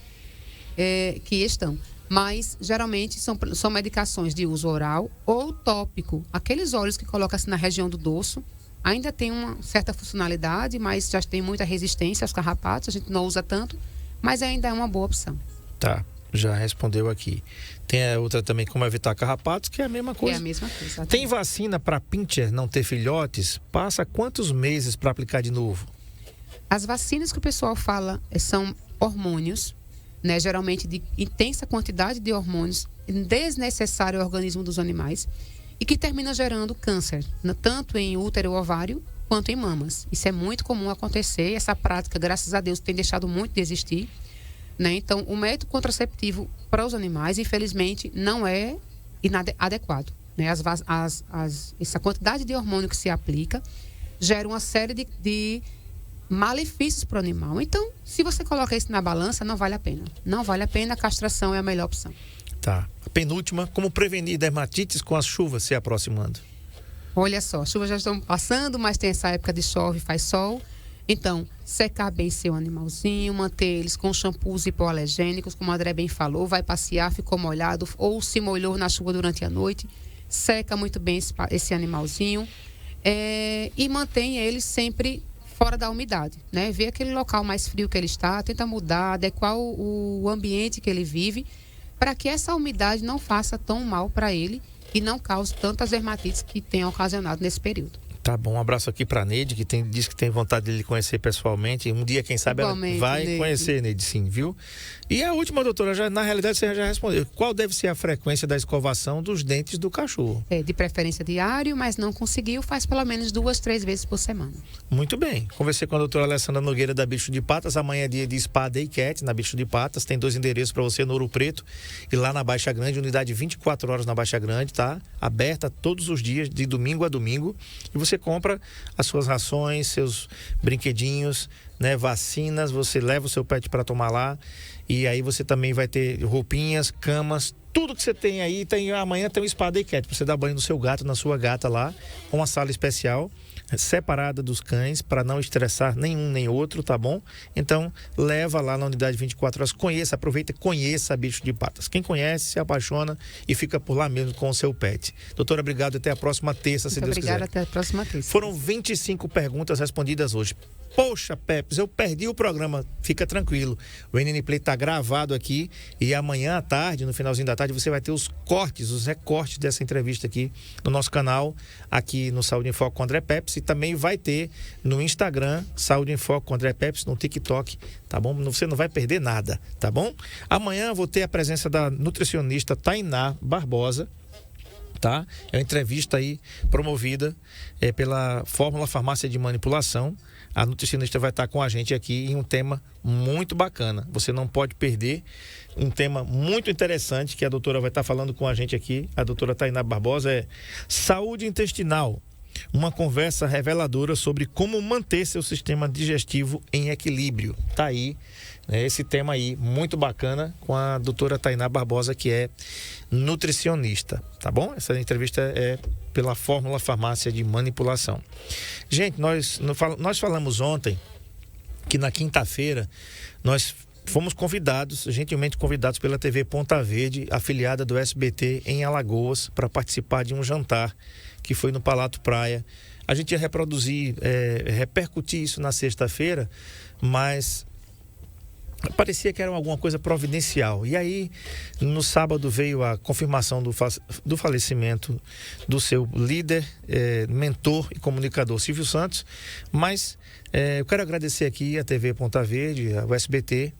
que estão. Mas, geralmente, são medicações de uso oral ou tópico. Aqueles óleos que colocam-se na região do dorso ainda tem uma certa funcionalidade, mas já tem muita resistência aos carrapatos. A gente não usa tanto, mas ainda é uma boa opção. Tá, já respondeu aqui. Tem a outra também, como evitar carrapatos, que é a mesma coisa. É a mesma coisa. Exatamente. Tem vacina para pincher não ter filhotes? Passa quantos meses para aplicar de novo? As vacinas que o pessoal fala são hormônios, né, geralmente de intensa quantidade de hormônios desnecessário ao organismo dos animais e que termina gerando câncer, tanto em útero, ovário, quanto em mamas. Isso é muito comum acontecer. Essa prática, graças a Deus, tem deixado muito de existir, né? Então, o método contraceptivo para os animais, infelizmente, não é adequado, né? Essa quantidade de hormônio que se aplica gera uma série de malefícios para o animal. Então, se você coloca isso na balança, não vale a pena. Não vale a pena, a castração é a melhor opção. Tá. A penúltima, como prevenir dermatites com as chuvas se aproximando? Olha só, as chuvas já estão passando, mas tem essa época de chove, faz sol. Então, secar bem seu animalzinho, manter eles com shampoos hipoalergênicos, como o André bem falou, vai passear, ficou molhado ou se molhou na chuva durante a noite, seca muito bem esse animalzinho e mantém ele sempre fora da umidade, né? Ver aquele local mais frio que ele está, tenta mudar, adequar o ambiente que ele vive, para que essa umidade não faça tão mal para ele e não cause tantas dermatites que tem ocasionado nesse período. Tá bom, um abraço aqui pra Neide, que diz que tem vontade de lhe conhecer pessoalmente. Um dia, quem sabe, Igualmente, ela vai Neide. conhecer, Neide, sim, viu? E a última, doutora, na realidade você já respondeu. Qual deve ser a frequência da escovação dos dentes do cachorro? De preferência diário, mas não conseguiu, faz pelo menos 2, 3 vezes por semana. Muito bem. Conversei com a doutora Alessandra Nogueira da Bicho de Patas. Amanhã é dia de Spa Day Cat na Bicho de Patas. Tem 2 endereços para você no Ouro Preto e lá na Baixa Grande, unidade 24 horas na Baixa Grande, tá? Aberta todos os dias, de domingo a domingo. E você compra as suas rações, seus brinquedinhos, né? Vacinas, você leva o seu pet para tomar lá. E aí você também vai ter roupinhas, camas, tudo que você tem aí. Amanhã tem um Spa Day Cat para você dar banho no seu gato, na sua gata lá, com uma sala especial separada dos cães para não estressar nenhum nem outro, tá bom? Então leva lá na unidade 24 horas, aproveita e conheça a Bicho de Patas. Quem conhece se apaixona e fica por lá mesmo com o seu pet. Doutora, obrigado, até a próxima terça, se Deus quiser. Obrigada, até a próxima terça. Foram 25 perguntas respondidas hoje. Poxa, Pepes, eu perdi o programa. Fica tranquilo. O NN Play tá gravado aqui e amanhã à tarde, no finalzinho da tarde, você vai ter os recortes dessa entrevista aqui no nosso canal, aqui no Saúde em Foco com André Pepes, e também vai ter no Instagram, Saúde em Foco com André Pepes, no TikTok, tá bom? Você não vai perder nada, tá bom? Amanhã eu vou ter a presença da nutricionista Tainá Barbosa, tá? É uma entrevista aí promovida pela Fórmula Farmácia de Manipulação. A nutricionista vai estar com a gente aqui em um tema muito bacana. Você não pode perder um tema muito interessante que a doutora vai estar falando com a gente aqui. A doutora Tainá Barbosa é saúde intestinal. Uma conversa reveladora sobre como manter seu sistema digestivo em equilíbrio. Tá aí, né, esse tema aí, muito bacana, com a doutora Tainá Barbosa, que é nutricionista, tá bom? Essa entrevista é pela Fórmula Farmácia de Manipulação. Gente, nós falamos ontem que na quinta-feira nós fomos gentilmente convidados pela TV Ponta Verde, afiliada do SBT em Alagoas, para participar de um jantar que foi no Palato Praia. A gente ia repercutir isso na sexta-feira, mas parecia que era alguma coisa providencial. E aí, no sábado, veio a confirmação do falecimento do seu líder, mentor e comunicador Silvio Santos. Mas eu quero agradecer aqui a TV Ponta Verde, ao SBT,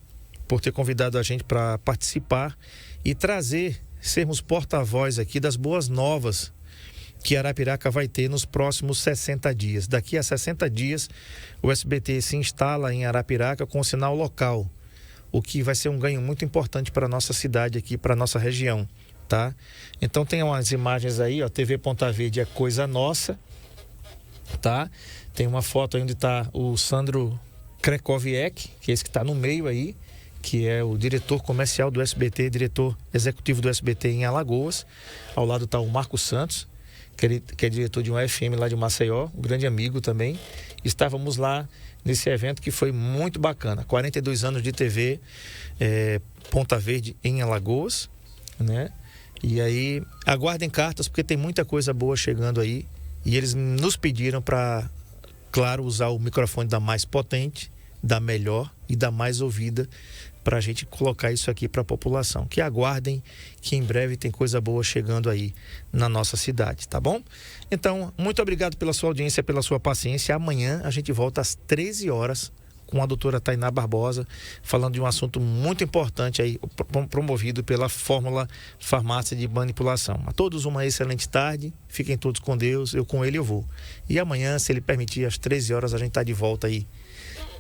por ter convidado a gente para participar e sermos porta-voz aqui das boas novas que Arapiraca vai ter nos próximos 60 dias. Daqui a 60 dias, o SBT se instala em Arapiraca com o sinal local, o que vai ser um ganho muito importante para a nossa cidade aqui, para a nossa região, tá? Então tem umas imagens aí, ó, TV Ponta Verde é coisa nossa, tá? Tem uma foto aí onde está o Sandro Krekowiak, que é esse que está no meio aí, que é o diretor comercial do SBT, diretor executivo do SBT em Alagoas. Ao lado está o Marcos Santos, que é diretor de um FM lá de Maceió, um grande amigo também. Estávamos lá nesse evento que foi muito bacana. 42 anos de TV, Ponta Verde em Alagoas, né? E aí, aguardem cartas, porque tem muita coisa boa chegando aí. E eles nos pediram para, claro, usar o microfone da mais potente, da melhor e da mais ouvida, para a gente colocar isso aqui para a população. Que aguardem, que em breve tem coisa boa chegando aí na nossa cidade, tá bom? Então, muito obrigado pela sua audiência, pela sua paciência. Amanhã a gente volta às 13 horas com a doutora Tainá Barbosa, falando de um assunto muito importante aí, promovido pela Fórmula Farmácia de Manipulação. A todos uma excelente tarde, fiquem todos com Deus, eu com ele eu vou. E amanhã, se ele permitir, às 13 horas a gente está de volta aí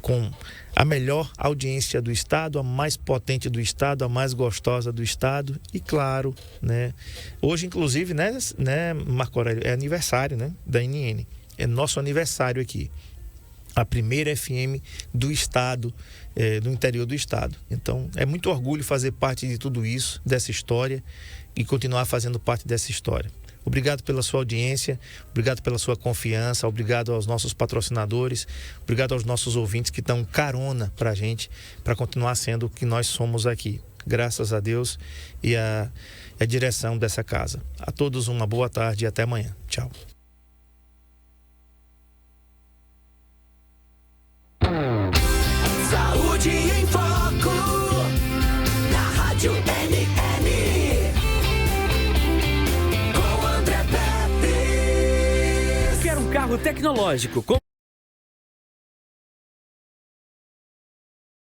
com a melhor audiência do estado, a mais potente do estado, a mais gostosa do estado e, claro, né, hoje inclusive, né Marco Aurélio, é aniversário, né, da NN, é nosso aniversário aqui, a primeira FM do estado, do interior do estado. Então é muito orgulho fazer parte de tudo isso, dessa história, e continuar fazendo parte dessa história. Obrigado pela sua audiência, obrigado pela sua confiança, obrigado aos nossos patrocinadores, obrigado aos nossos ouvintes que dão carona pra gente, para continuar sendo o que nós somos aqui. Graças a Deus e a direção dessa casa. A todos uma boa tarde e até amanhã. Tchau. Saúde em Foco, na Rádio NN. carro tecnológico com